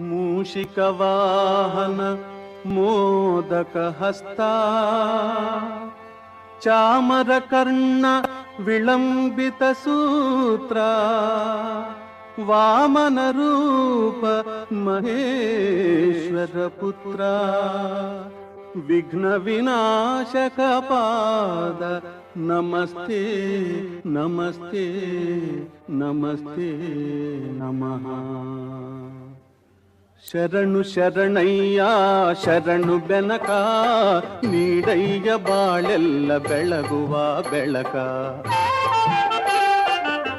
ಮೂಷಿಕವಾಹನ ಮೋದಕ ಹಸ್ತ ಚಾಮರಕರ್ಣ ವಿಳಂಬಿತ ಸೂತ್ರ ವಾಮನ ರೂಪ ಮಹೇಶ್ವರ ಪುತ್ರ ವಿಘ್ನ ವಿನಾಶಕ ಪಾದ ನಮಸ್ತೆ ನಮಸ್ತೆ ನಮಸ್ತೆ ನಮಃ. ಶರಣು ಶರಣಯ್ಯ ಶರಣು ಬೆನಕ ನೀಡಯ್ಯ ಬಾಳೆಲ್ಲ ಬೆಳಗುವ ಬೆಳಕ.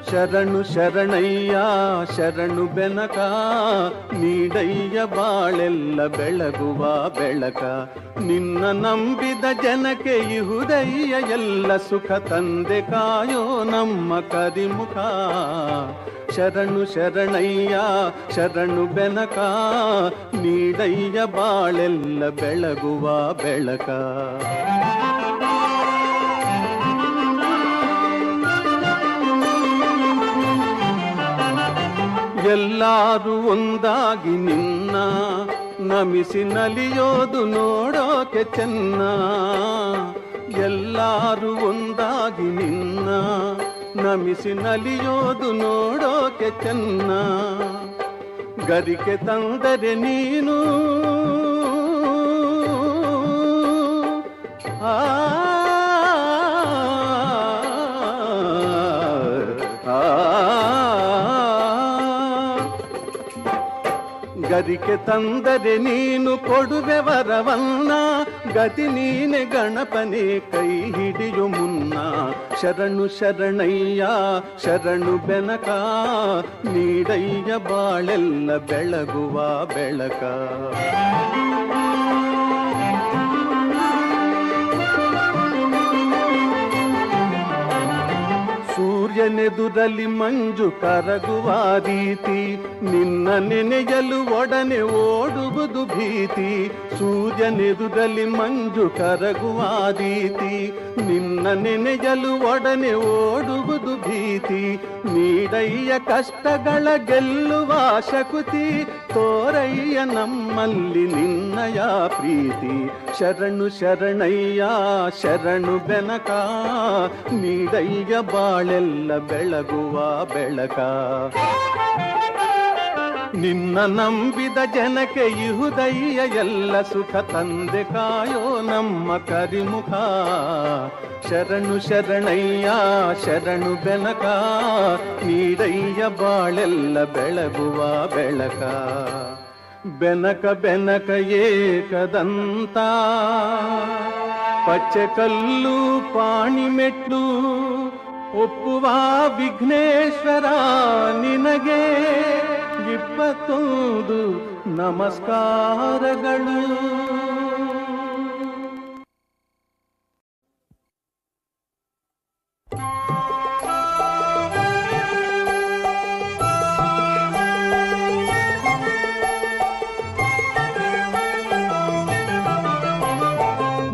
ಶರಣು ಶರಣಯ್ಯ ಶರಣು ಬೆನಕ ನೀಡಯ್ಯ ಬಾಳೆಲ್ಲ ಬೆಳಗುವ ಬೆಳಕ. ನಿನ್ನ ನಂಬಿದ ಜನಕ್ಕೆ ಇಹುದಯ್ಯ ಎಲ್ಲ ಸುಖ ತಂದೆ ಕಾಯೋ ನಮ್ಮ ಕರಿಮುಖ. ಶರಣು ಶರಣಯ್ಯ ಶರಣು ಬೆನಕ ನೀಡಯ್ಯ ಬಾಳೆಲ್ಲ ಬೆಳಗುವ ಬೆಳಕ. ಎಲ್ಲರೂ ಒಂದಾಗಿ ನಿನ್ನ ನಮಿಸಿ ನಲಿಯೋದು ನೋಡೋಕೆ ಚೆನ್ನ. ಎಲ್ಲರೂ ಒಂದಾಗಿ ನಿನ್ನ ನಮಿಸಿ ನಲಿಯೋದು ನೋಡೋಕೆ ಚೆನ್ನ. ಗರಿಕೆ ತಂದರೆ ನೀನು ಗರಿಕೆ ತಂದರೆ ನೀನು ಕೊಡುವೆ ವರವನ್ನ. ಗತಿ ನೀನೆ ಗಣಪನೆ ಕೈ ಹಿಡಿಯು ಮುನ್ನ. ಶರಣು ಶರಣಯ್ಯ ಶರಣು ಬೆನಕ ನೀಡಯ್ಯ ಬಾಳೆಲ್ಲ ಬೆಳಗುವ ಬೆಳಕ. ಸೂರ್ಯನೆದುರಲ್ಲಿ ಮಂಜು ಕರಗುವ ರೀತಿ ನಿನ್ನ ನೆನೆಯಲು ಒಡನೆ ಓಡುವುದು ಭೀತಿ. ಸೂರ್ಯನೆದುರಲ್ಲಿ ಮಂಜು ಕರಗುವ ರೀತಿ ನಿನ್ನ ನೆನೆಯಲು ಒಡನೆ ಓಡುವುದು ಭೀತಿ. ನೀಡಯ್ಯ ಕಷ್ಟಗಳ ಗೆಲ್ಲುವ ಶಕುತಿ ತೋರಯ್ಯ ನಮ್ಮಲ್ಲಿ ನಿನ್ನಯ ಪ್ರೀತಿ. ಶರಣು ಶರಣಯ್ಯ ಶರಣು ಬೆನಕ ನೀಡಯ್ಯ ಬಾಳೆಲ್ಲ ಬೆಳಗುವ ಬೆಳಕ. ನಿನ್ನ ನಂಬಿದ ಜನಕ್ಕೆ ಇಹುದಯ್ಯ ಎಲ್ಲ ಸುಖ ತಂದೆ ಕಾಯೋ ನಮ್ಮ ಕರಿಮುಖ. ಶರಣು ಶರಣಯ್ಯ ಶರಣು ಬೆನಕ ನೀಡಯ್ಯ ಬಾಳೆಲ್ಲ ಬೆಳಗುವ ಬೆಳಕ. ಬೆನಕ ಬೆನಕ ಏಕದಂತ ಪಚ್ಚೆ ಕಲ್ಲು ಪಾಣಿಮೆಟ್ಲು ಒಪ್ಪುವ ವಿಘ್ನೇಶ್ವರ ನಿನಗೆ 21 ನಮಸ್ಕಾರಗಳು.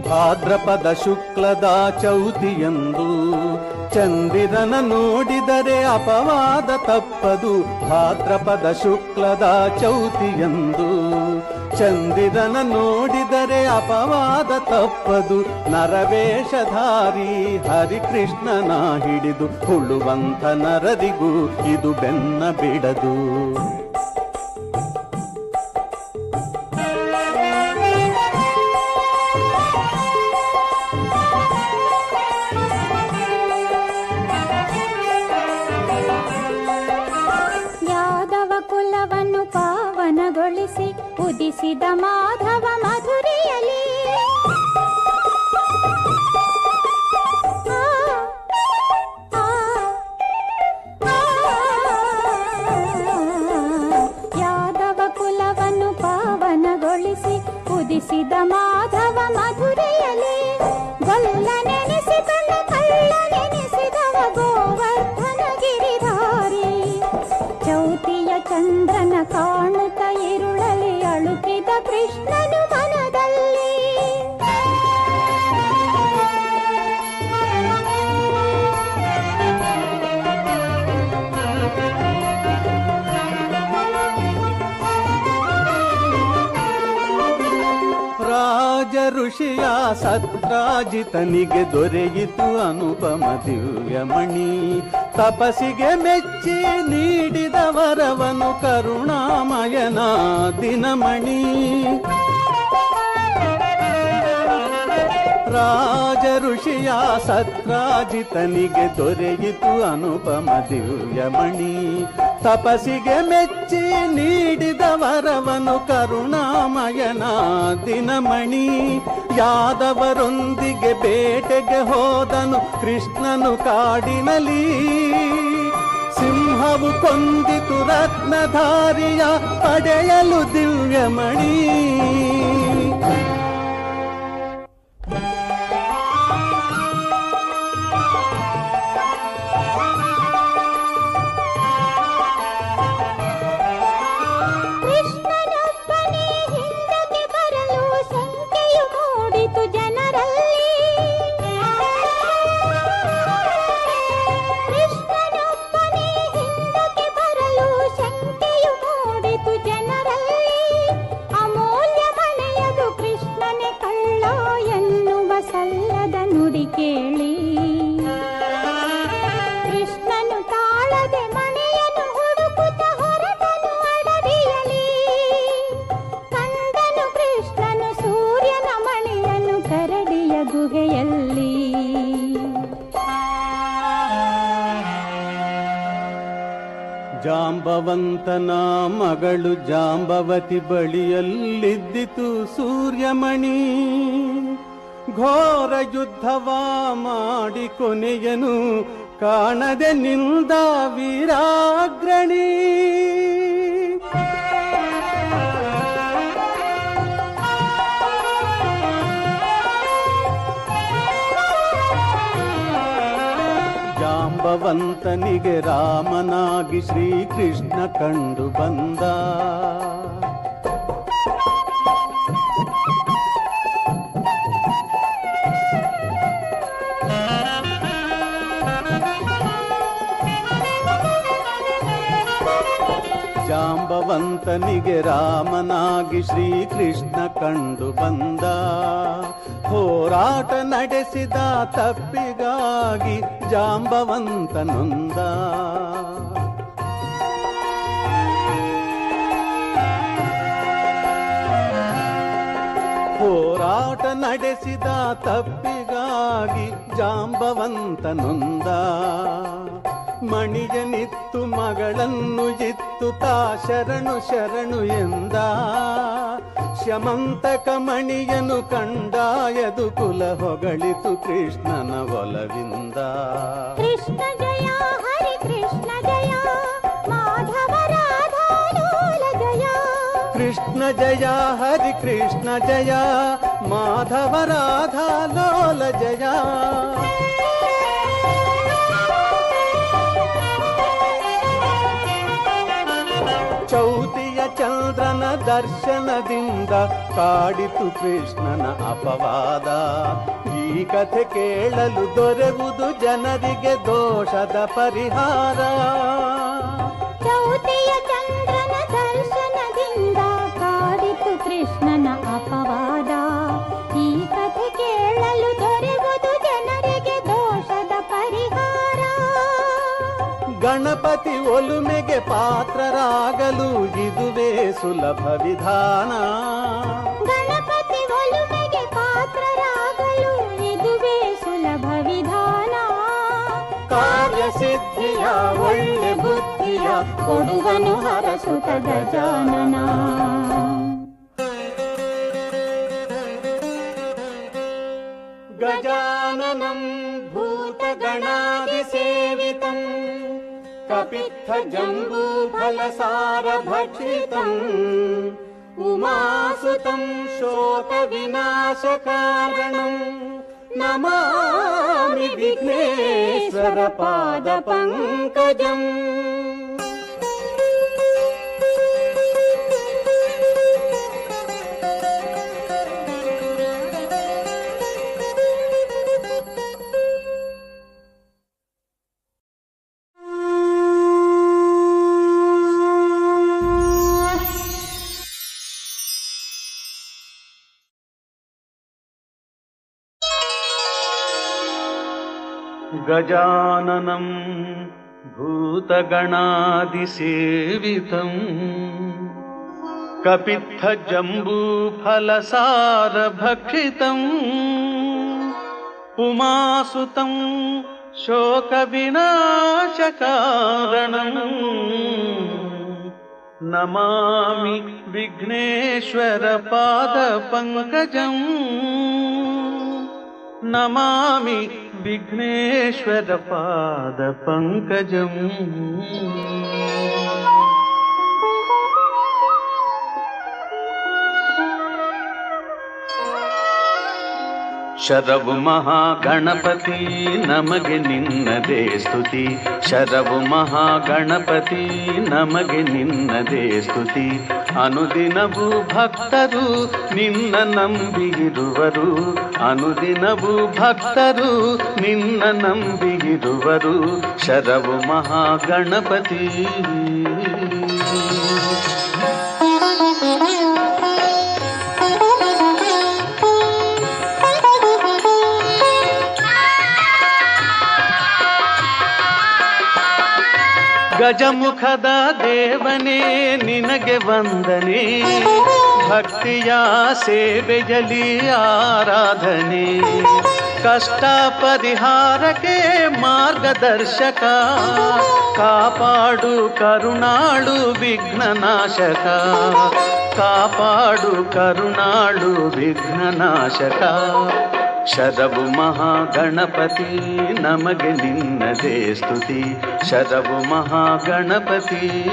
ಭಾದ್ರಪದ ಶುಕ್ಲದ ಚೌತಿಯಂದು ಚಂದಿರನ ನೋಡಿದರೆ ಅಪವಾದ ತಪ್ಪದು. ಭಾದ್ರಪದ ಶುಕ್ಲದ ಚೌತಿಯಂದು ಚಂದಿರನ ನೋಡಿದರೆ ಅಪವಾದ ತಪ್ಪದು. ನರವೇಷಧಾರಿ ಹರಿಕೃಷ್ಣನ ಹಿಡಿದು ಹುಳುವಂತ ನರರಿಗೂ ಇದು ಬೆನ್ನ ಬಿಡದು. ಉದಿಸಿದ ಮಾಧವ ಮಧುರಿಯಲಿ ಯಾದವ ಕುಲವನ್ನು ಪಾವನಗೊಳಿಸಿ ಉದಿಸಿದ ಮಾಧವ ಮಧುರಿಯಲಿ ಗೊಲ್ಲ ನೆನೆಸಿದನ ಕಳ್ಳ ನೆನೆಸಿದವ ಗೋವರ್ಧನ ಗಿರಿಧಾರಿ. ಚೌತಿಯ ಚಂದ್ರನ ಕಾಣುತ್ತ ಇರುಳಲಿ ಅಳುಕಿದ ಕೃಷ್ಣನು ಮನದಲ್ಲಿ. ಋಷಿಯ ಸತ್ರಾಜಿತನಿಗೆ ದೊರೆಯಿತು ಅನುಪಮ ದಿವ್ಯಮಣಿ. ತಪಸ್ಸಿಗೆ ಮೆಚ್ಚಿ ನೀಡಿದ ವರವನು ಕರುಣಾಮಯನ ದಿನಮಣಿ. ರಾಜ ಋಷಿಯ ಸತ್ರಾಜಿತನಿಗೆ ದೊರೆಯಿತು ಅನುಪಮ ದಿವ್ಯಮಣಿ. ತಪಸ್ಸಿಗೆ ಮೆಚ್ಚಿ ನೀಡಿದ ವರವನು ಕರುಣಾಮಯನ ದಿನಮಣಿ. ಯಾದವರೊಂದಿಗೆ ಬೇಟೆಗೆ ಹೋದನು ಕೃಷ್ಣನು ಕಾಡಿನಲಿ. ಸಿಂಹವು ಕೊಂದಿತು ರತ್ನಧಾರಿಯ ಪಡೆಯಲು ದಿವ್ಯಮಣಿ. ಕೇಳಿ ಕೃಷ್ಣನು ತಾಳದೆ ಮನೆಯನ್ನು ಹುಡುಕುತ್ತ ಹೊರಟನು ಅಡವಿಯಲಿ. ಕಂದನು ಕೃಷ್ಣನು ಸೂರ್ಯನ ಮಣೆಯನ್ನು ಕರಡಿಯ ಗುಹೆಯಲ್ಲಿ. ಜಾಂಬವಂತನ ಮಗಳು ಜಾಂಬವತಿ ಬಳಿಯಲ್ಲಿದ್ದಿತು ಸೂರ್ಯಮಣಿ. ಘೋರ ಯುದ್ಧವ ಮಾಡಿ ಕೊನೆಯನು ಕಾಣದೆ ನಿಂದ ವೀರಾಗ್ರಣಿ. ಜಾಂಬವಂತನಿಗೆ ರಾಮನಾಗಿ ಶ್ರೀಕೃಷ್ಣ ಕಂಡು ಬಂದ. ಜಾಂಬವಂತನಿಗೆ ರಾಮನಾಗಿ ಶ್ರೀಕೃಷ್ಣ ಕಂಡು ಬಂದ. ಹೋರಾಟ ನಡೆಸಿದ ತಪ್ಪಿಗಾಗಿ ಜಾಂಬವಂತ ನೊಂದ. ಹೋರಾಟ ನಡೆಸಿದ ತಪ್ಪಿಗಾಗಿ ಜಾಂಬವಂತ ನೊಂದ. ಮಣಿಯನಿತ್ತು ಮಗಳನ್ನು ಇತ್ತು ತಾ ಶರಣು ಶರಣು ಎಂದ. ಶಮಂತಕ ಮಣಿಯನು ಕಂಡಾಯದು ಕುಲ ಹೊಗಳಿತು ಕೃಷ್ಣನ ಒಲವಿಂದ. ಕೃಷ್ಣ ಜಯ ಹರಿ ಕೃಷ್ಣ ಜಯ ಮಾಧವ ರಾಧಾ ಲೋಲ ಜಯ. ಕೃಷ್ಣ ಜಯ ಹರಿ ಕೃಷ್ಣ ಜಯ ಮಾಧವ ರಾಧಾ ಲೋಲ ಜಯ. ಚೌತಿಯ ಚಂದ್ರನ ದರ್ಶನದಿಂದ ಕಾಡಿತು ಕೃಷ್ಣನ ಅಪವಾದ. ಈ ಕಥೆ ಕೇಳಲು ದೊರೆಯುವುದು ಜನರಿಗೆ ದೋಷದ ಪರಿಹಾರ. ಚೌತಿಯ ಚಂದ್ರನ ದರ್ಶನದಿಂದ ಕಾಡಿತು ಕೃಷ್ಣನ ಅಪವಾದ. ಈ ಕಥೆ ಕೇಳಲು ದೊರೆಯುವುದು ಜನರಿಗೆ ದೋಷದ ಪರಿಹಾರ. ಗಣಪತಿ ಒಲುಮೆಗೆ ಪಾತ್ರರಾಗಲು ಇದುವೇ ಸುಲಭ ವಿಧಾನ. ಗಣಪತಿ ಒಲುಮೆಗೆ ಪಾತ್ರರಾಗಲು ಇದುವೇ ಸುಲಭ ವಿಧಾನ. ಕಾರ್ಯಸಿದ್ಧಿಯ ಒಳ್ಳೆ ಬುದ್ಧಿಯ ಕೊಡುವನು ಹರಸುತ ಗಜಾನನ. ಗಜಾನನಂ ಭೂತಗಣಾದಿ ಸೇವಿತಂ ಕಪಿತ್ಥ ಜಂಬೂಫಲಸಾರ ಭಕ್ಷಿತಂ ಉಮಾಸುತಂ ಶೋಕ ವಿನಾಶ ಕಾರಣಂ ನಮಾಮಿ ವಿಘ್ನೇಶ್ವರ ಪಾದ ಪಂಕಜಂ. ಗಜಾನನಂ ಭೂತಗಣಾದಿಸೇವಿತಂ ಕಪಿತ್ಥಜಂಬೂಫಲಸಾರಭಕ್ಷಿತಂ ಉಮಾಸುತಂ ಶೋಕವಿನಾಶಕಾರಣಂ ನಮಾಮಿ ವಿಘ್ನೇಶ್ವರ ಪಾದಪಂಕಜಂ ನಮಾಮಿ ವಿಘ್ನೇಶ್ವರ ಪಾದಪಂಕಜಂ. ಶರವು ಮಹಾಗಣಪತಿ ನಮಗೆ ನಿನ್ನದೇ ಸ್ತುತಿ. ಶರವು ಮಹಾಗಣಪತಿ ನಮಗೆ ನಿನ್ನದೇ ಸ್ತುತಿ. ಅನುದಿನವೂ ಭಕ್ತರು ನಿನ್ನ ನಂಬಿರುವರು. ಅನುದಿನವೂ ಭಕ್ತರು ನಿನ್ನ ನಂಬಿರುವರು. ಶರವು ಮಹಾಗಣಪತಿ. ಗಜಮುಖದ ದೇವನೇ ನಿನಗೆ ವಂದನೆ. ಭಕ್ತಿಯ ಸೇವೆಯಲಿ ಆರಾಧನೆ. ಕಷ್ಟ ಪರಿಹಾರಕ್ಕೆ ಮಾರ್ಗದರ್ಶಕ. ಕಾಪಾಡು ಕರುಣಾಳು ವಿಘ್ನನಾಶಕ. ಕಾಪಾಡು ಕರುಣಾಳು ವಿಘ್ನನಾಶಕ. ಶರವು ಮಹಾಗಣಪತಿ ನಮಗೆ ನಿನ್ನದೇ ಸ್ತುತಿ. ಶರವು ಮಹಾಗಣಪತಿ.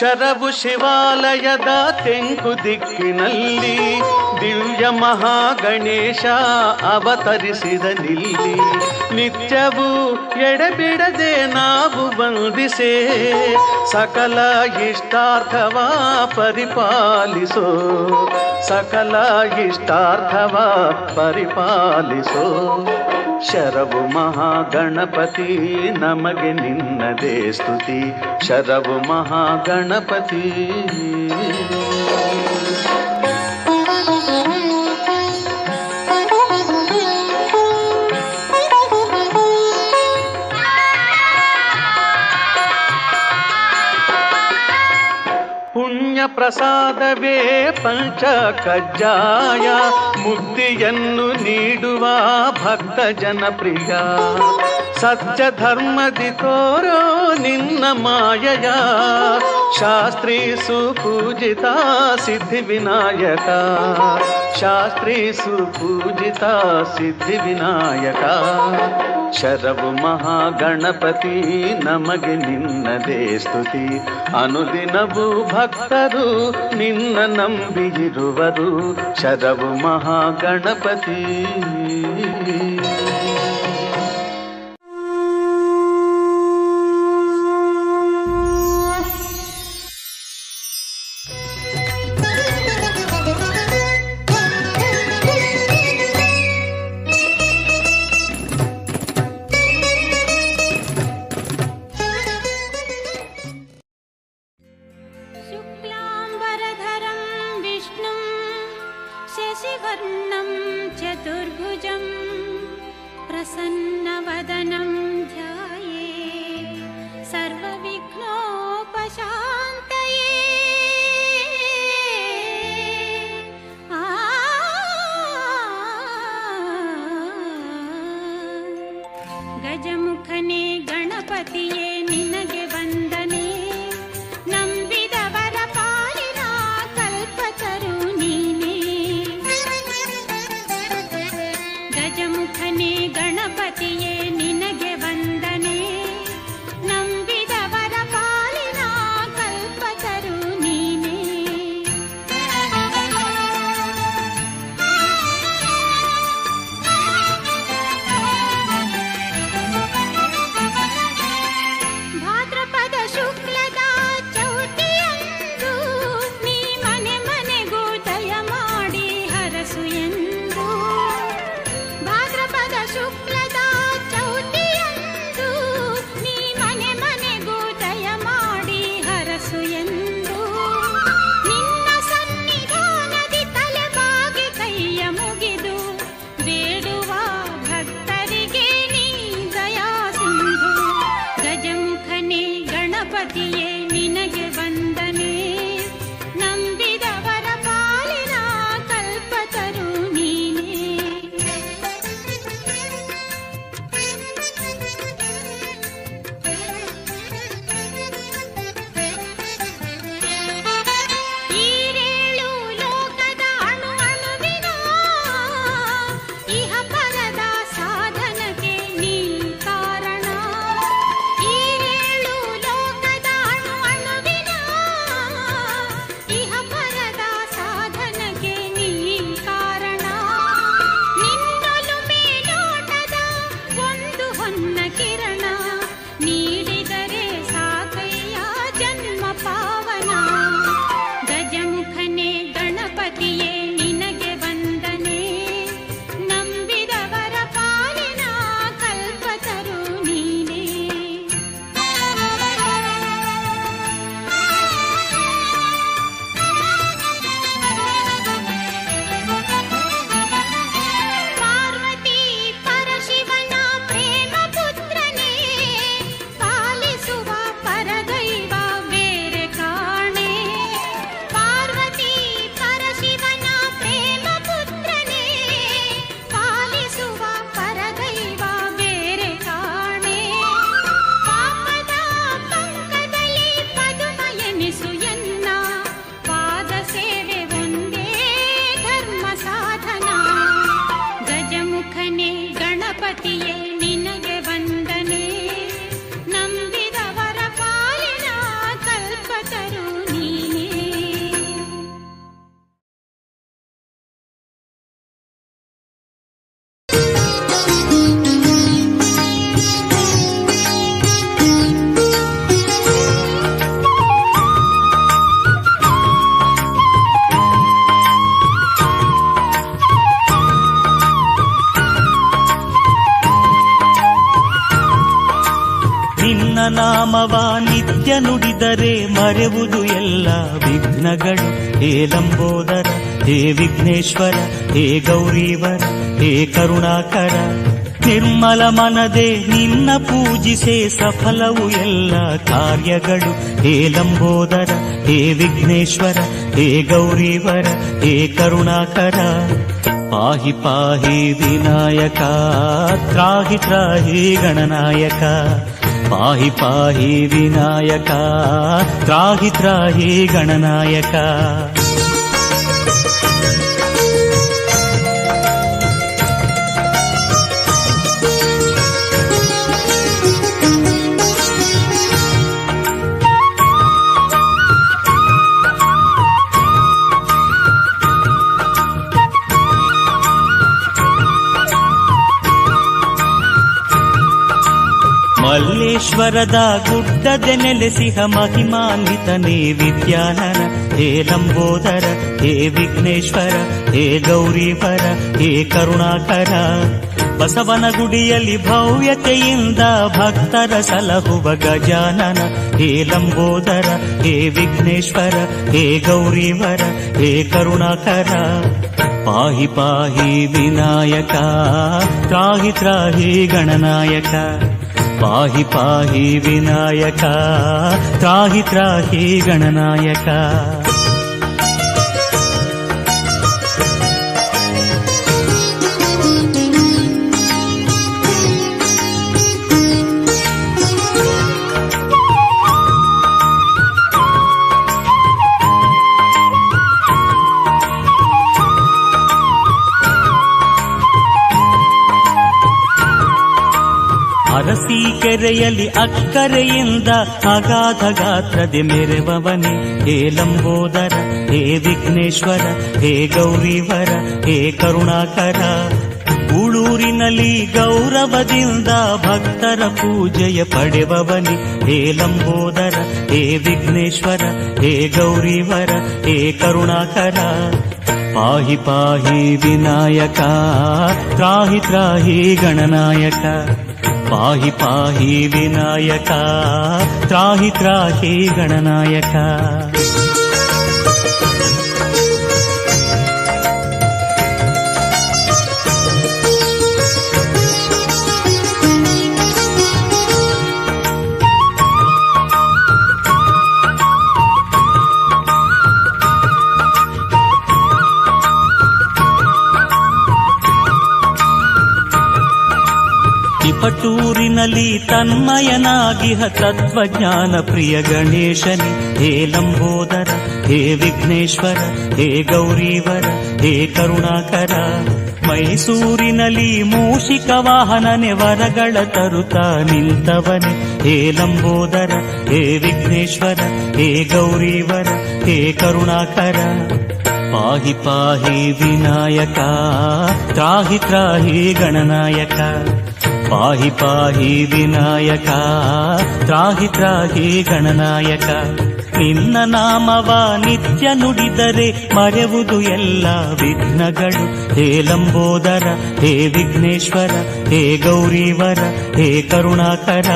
ಶರವು ಶಿವಾಲಯದ ತೆಂಕು ದಿಕ್ಕಿನಲ್ಲಿ ದಿವ್ಯ ಮಹಾಗಣೇಶ ಅವತರಿಸಿದ ನಿಲ್ಲಿ. ನಿತ್ಯವೂ ಎಡೆಬಿಡದೆ ನಾವು ವಂದಿಸೆ. ಸಕಲ ಇಷ್ಟಾರ್ಥವ ಪರಿಪಾಲಿಸೋ. ಸಕಲ ಇಷ್ಟಾರ್ಥವ ಪರಿಪಾಲಿಸೋ. ಶರವು ಮಹಾಗಣಪತಿ ನಮಗೆ ನಿನ್ನದೇ ಸ್ತುತಿ. ಶರವು ಮಹಾಗಣಪತಿ. ಪುಣ್ಯ ಪ್ರಸಾದವೇ ಪಂಚ ಕಜ್ಜಾಯ. ಮುಕ್ತಿಯನ್ನು ನೀಡುವ ಭಕ್ತ ಜನಪ್ರಿಯ. ಸತ್ಯ ಧರ್ಮದಿ ತೋರೋ ನಿನ್ನ ಮಾಯಯ. ಶಾಸ್ತ್ರೀ ಸುಪೂಜಿತ ಸಿದ್ಧಿ ವಿನಾಯಕ. ಶಾಸ್ತ್ರೀ ಸುಪೂಜಿತ ಸಿದ್ಧಿ ವಿನಾಯಕ. ಶರವು ಮಹಾಗಣಪತಿ ನಮಗೆ ನಿನ್ನದೇ ಸ್ತುತಿ. ಅನುದಿನವೂ ಭಕ್ತರು ನಿನ್ನ ನಂಬಿರುವರು. ಶರವು ಮಹಾಗಣಪತಿ. शशिवर्णं चतुर्भुजं प्रसन्नवदनं ध्यायेत् सर्वविघ्नोपशान्तये. ಗಜಮುಖನೇ ಗಣಪತಿಯೇ ನಿನಗೆ ವಂದನೆ. ನಂಬಿದವರ ಪಾಲಿನ ಕಲ್ಪತರು ನೀನೇ. ಗಜಮುಖನೇ ಗಣಪತಿಯೇ ನಿನಗೆ ವಂದನೆ. ನಾಮವ ನಿತ್ಯ ನುಡಿದರೆ ಮರೆವುದು ಎಲ್ಲ ವಿಘ್ನಗಳು. ಹೇ ಲಂಬೋದರ, ಹೇ ವಿಘ್ನೇಶ್ವರ, ಹೇ ಗೌರೀವರ, ಹೇ ಕರುಣಾಕರ. ನಿರ್ಮಲ ಮನದೆ ನಿನ್ನ ಪೂಜಿಸೆ ಸಫಲವು ಎಲ್ಲ ಕಾರ್ಯಗಳು. ಹೇ ಲಂಬೋದರ, ಹೇ ವಿಘ್ನೇಶ್ವರ, ಹೇ ಗೌರೀವರ, ಹೇ ಕರುಣಾಕರ. ಪಾಹಿ ಪಾಹಿ ವಿನಾಯಕ, ತ್ರಾಹಿ ತ್ರಾಹಿ ಗಣನಾಯಕ. ಪಾಹಿ ಪಾಹಿ ವಿನಾಯಕ, ತ್ರಾಹಿ ತ್ರಾಹಿ ಗಣನಾಯಕ. ಮಲ್ಲೇಶ್ವರದ ಗುಡ್ಡದೆ ನೆಲೆಸಿಹ ಮಹಿಮಾನ್ವಿತನೇ ವಿದ್ಯಾನನ. ಹೇ ಲಂಬೋದರ, ಹೇ ವಿಘ್ನೇಶ್ವರ, ಹೇ ಗೌರೀವರ, ಹೇ ಕರುಣಾಕರ. ಬಸವನ ಗುಡಿಯಲ್ಲಿ ಭವ್ಯತೆಯಿಂದ ಭಕ್ತರ ಸಲಹುವ ಗಜಾನನ. ಹೇ ಲಂಬೋದರ, ಹೇ ವಿಘ್ನೇಶ್ವರ, ಹೇ ಗೌರೀವರ, ಹೇ ಕರುಣಾಕರ. ಪಾಹಿ ಪಾಹಿ ವಿನಾಯಕ, ತ್ರಾಹಿ ತ್ರಾಹಿ ಗಣನಾಯಕ. ಪಾಹಿ ಪಾಹಿ ವಿನಾಯಕ, ತ್ರಾಹಿ ತ್ರಾಹಿ ಗಣನಾಯಕ. ಅರಸೀಕೆರೆಯಲ್ಲಿ ಅಕ್ಕರೆಯಿಂದ ಅಗಾಧ ಗಾತ್ರದೆ ಮೆರೆವವನೇ. ಹೇ ಲಂಬೋದರ, ಹೇ ವಿಘ್ನೇಶ್ವರ, ಹೇ ಗೌರೀವರ, ಹೇ ಕರುಣಾಕರ. ಉಳೂರಿನಲ್ಲಿ ಗೌರವದಿಂದ ಭಕ್ತರ ಪೂಜೆಯ ಪಡೆವವನೇ. ಹೇ ಲಂಬೋದರ, ಹೇ ವಿಘ್ನೇಶ್ವರ, ಹೇ ಗೌರೀವರ, ಹೇ ಕರುಣಾಕರ. ಪಾಹಿ ಪಾಹಿ ವಿನಾಯಕ, ತ್ರಾಹಿ ತ್ರಾಹಿ ಗಣನಾಯಕ. ಪಾಹಿ ಪಾಹಿ ವಿನಾಯಕ, ತ್ರಾಹಿ ತ್ರಾಹಿ ಗಣನಾಯಕ. ಪಟೂರಿನಲ್ಲಿ ತನ್ಮಯನಾಗಿಹ ತತ್ವಜ್ಞಾನ ಪ್ರಿಯ ಗಣೇಶನೇ. ಹೇ ಲಂಬೋದರ, ಹೇ ವಿಘ್ನೇಶ್ವರ, ಹೇ ಗೌರೀವರ, ಹೇ ಕರುಣಾಕರ. ಮೈಸೂರಿನಲ್ಲಿ ಮೂಷಿಕ ವಾಹನನೆ ವರಗಳ ತರುತ್ತಾ ನಿಂತವನೇ. ಹೇ ಲಂಬೋದರ, ಹೇ ವಿಘ್ನೇಶ್ವರ, ಹೇ ಗೌರೀವರ, ಹೇ ಕರುಣಾಕರ. ಪಾಹಿ ಪಾಹಿ ವಿನಾಯಕ, ತ್ರಾಹಿ ತ್ರಾಹಿ ಗಣನಾಯಕ. ಪಾಹಿ ಪಾಹಿ ವಿನಾಯಕ, ತ್ರಾಹಿ ತ್ರಾಹಿ ಗಣನಾಯಕ. ನಿನ್ನ ನಾಮವ ನಿತ್ಯ ನುಡಿದರೆ ಮರೆವುದು ಎಲ್ಲ ವಿಘ್ನಗಳು. ಹೇ ಲಂಬೋದರ, ಹೇ ವಿಘ್ನೇಶ್ವರ, ಹೇ ಗೌರೀವರ, ಹೇ ಕರುಣಾಕರ.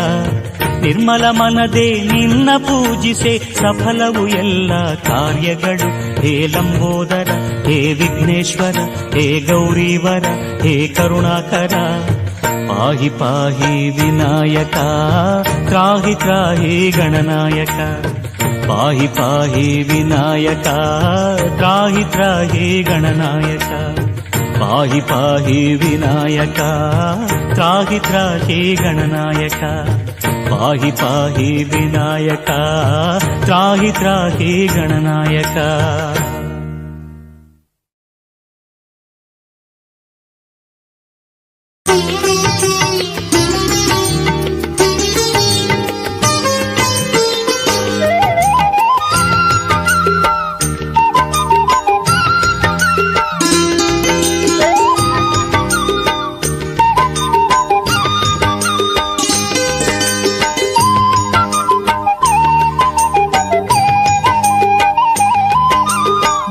ನಿರ್ಮಲ ಮನದೆ ನಿನ್ನ ಪೂಜಿಸೆ ಸಫಲವು ಎಲ್ಲ ಕಾರ್ಯಗಳು. ಹೇ ಲಂಬೋದರ, ಹೇ ವಿಘ್ನೇಶ್ವರ, ಹೇ ಗೌರೀವರ, ಹೇ ಕರುಣಾಕರ. ಪಾಹಿ ಪಾಹಿ ವಿನಾಯಕ, ತ್ರಾಹಿ ತ್ರಾಹಿ ಗಣನಾಯಕ. ಪಾಹಿ ಪಾಹಿ ವಿನಾಯಕ, ತ್ರಾಹಿ ತ್ರಾಹಿ ಗಣನಾಯಕ. ಪಾಹಿ ಪಾಹಿ ವಿನಾಯಕ, ತ್ರಾಹಿ ತ್ರಾಹಿ ಗಣನಾಯಕ. ಪಾಹಿ ಪಾಹಿ ವಿನಾಯಕ, ತ್ರಾಹಿ ತ್ರಾಹಿ ಗಣನಾಯಕ.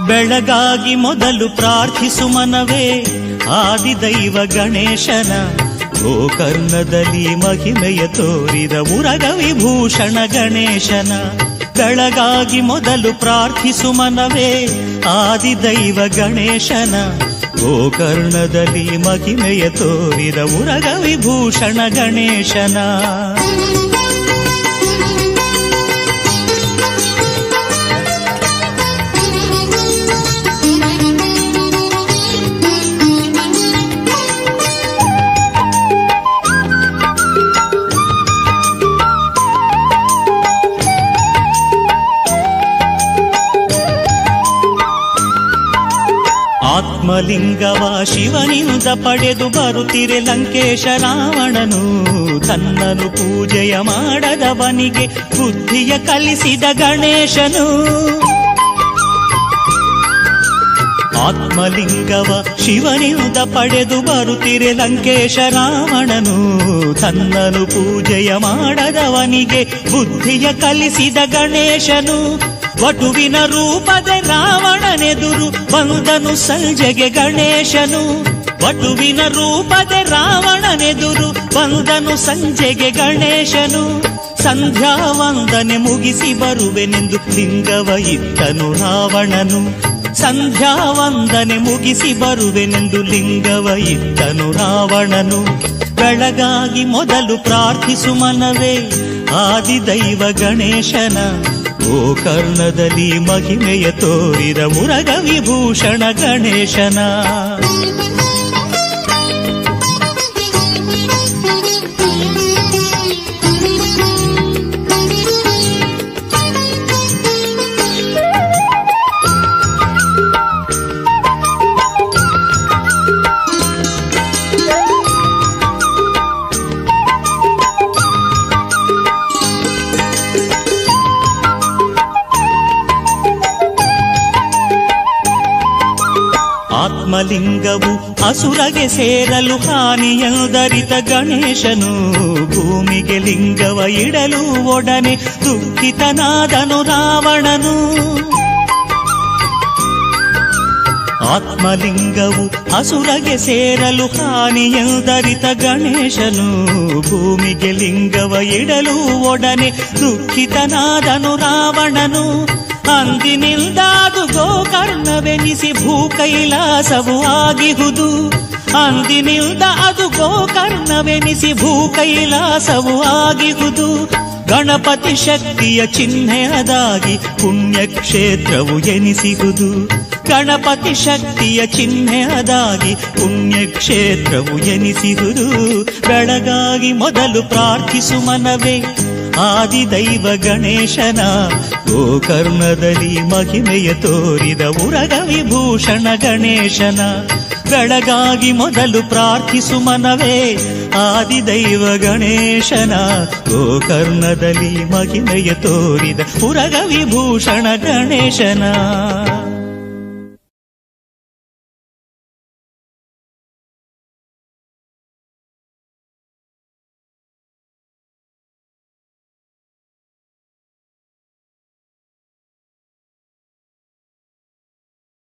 ಬೆಳಗಾಗಿ ಮೊದಲು ಪ್ರಾರ್ಥಿಸು ಮನವೇ ಆದಿದೈವ ಗಣೇಶನ. ಗೋಕರ್ಣದಲ್ಲಿ ಮಹಿಮೆಯ ತೋರಿದ ಉರಗ ವಿಭೂಷಣ ಗಣೇಶನ ಬೆಳಗಾಗಿ ಮೊದಲು ಪ್ರಾರ್ಥಿಸು ಮನವೇ ಆದಿದೈವ ಗಣೇಶನ ಗೋಕರ್ಣದಲ್ಲಿ ಮಹಿಮೆಯ ತೋರಿದ ಉರಗ ವಿಭೂಷಣ ಗಣೇಶನ ಆತ್ಮಲಿಂಗವ ಶಿವನಿಂದ ಪಡೆದು ಬರುತ್ತಿರೆ ಲಂಕೇಶ ರಾವಣನು ತನ್ನನು ಪೂಜೆಯ ಮಾಡದವನಿಗೆ ಬುದ್ಧಿಯ ಕಲಿಸಿದ ಗಣೇಶನು ಆತ್ಮಲಿಂಗವ ಶಿವನಿಂದ ಪಡೆದು ಬರುತ್ತಿರೆ ಲಂಕೇಶ ರಾವಣನು ತನ್ನನು ಪೂಜೆಯ ಮಾಡದವನಿಗೆ ಬುದ್ಧಿಯ ಕಲಿಸಿದ ಗಣೇಶನು ವಟುವಿನ ರೂಪದ ರಾವಣನೆದುರು ಬಂದನು ಸಂಜೆಗೆ ಗಣೇಶನು ವಟುವಿನ ರೂಪದ ರಾವಣನೆದುರು ಬಂದನು ಸಂಜೆಗೆ ಗಣೇಶನು ಸಂಧ್ಯಾ ವಂದನೆ ಮುಗಿಸಿ ಬರುವೆನೆಂದು ಲಿಂಗವ ಇತ್ತನು ರಾವಣನು ಸಂಧ್ಯಾ ವಂದನೆ ಮುಗಿಸಿ ಬರುವೆನೆಂದು ಲಿಂಗವ ಇತ್ತನು ರಾವಣನು ಬೆಳಗಾಗಿ ಮೊದಲು ಪ್ರಾರ್ಥಿಸು ಮನವೇ ಆದಿದೈವ ಗಣೇಶನ ಗೋಕರ್ಣದಲ್ಲಿ ಮಹಿಮೆಯ ತೋರಿದ ಉರಗ ವಿಭೂಷಣ ಗಣೇಶನ ಆತ್ಮಲಿಂಗವು ಅಸುರಗೆ ಸೇರಲು ಹಾನಿಯಂದರಿತ ಗಣೇಶನು ಭೂಮಿಗೆ ಲಿಂಗವ ಇಡಲು ಒಡನೆ ದುಃಖಿತನಾದನು ರಾವಣನು ಆತ್ಮಲಿಂಗವು ಅಸುರಗೆ ಸೇರಲು ಹಾನಿಯಂದರಿತ ಗಣೇಶನು ಭೂಮಿಗೆ ಲಿಂಗವ ಇಡಲು ಒಡನೆ ದುಃಖಿತನಾದನು ರಾವಣನು ಅಂದಿನಿಂದ ಅದು ಗೋಕರ್ಣವೆನಿಸಿ ಭೂಕೈಲಾಸವು ಆಗಿಹುದು ಅಂದಿನಿಂದ ಅದು ಗೋಕರ್ಣವೆನಿಸಿ ಭೂಕೈಲಾಸವು ಆಗಿಹುದು ಗಣಪತಿ ಶಕ್ತಿಯ ಚಿಹ್ನೆಯದಾಗಿ ಪುಣ್ಯಕ್ಷೇತ್ರವು ಎನಿಸಿಹುದು ಗಣಪತಿ ಶಕ್ತಿಯ ಚಿಹ್ನೆಯದಾಗಿ ಪುಣ್ಯಕ್ಷೇತ್ರವು ಎನಿಸಿಹುದು ಬೆಳಗಾಗಿ ಮೊದಲು ಪ್ರಾರ್ಥಿಸು ಮನವೇ ಆದಿದೈವ ಗಣೇಶನ ಗೋಕರ್ಣದಲ್ಲಿ ಮಹಿಮೆಯ ತೋರಿದ ಉರಗ ವಿಭೂಷಣ ಗಣೇಶನ ಬೆಳಗಾಗಿ ಮೊದಲು ಪ್ರಾರ್ಥಿಸು ಮನವೇ ಆದಿದೈವ ಗಣೇಶನ ಗೋಕರ್ಣದಲ್ಲಿ ಮಹಿಮೆಯ ತೋರಿದ ಉರಗ ವಿಭೂಷಣ ಗಣೇಶನ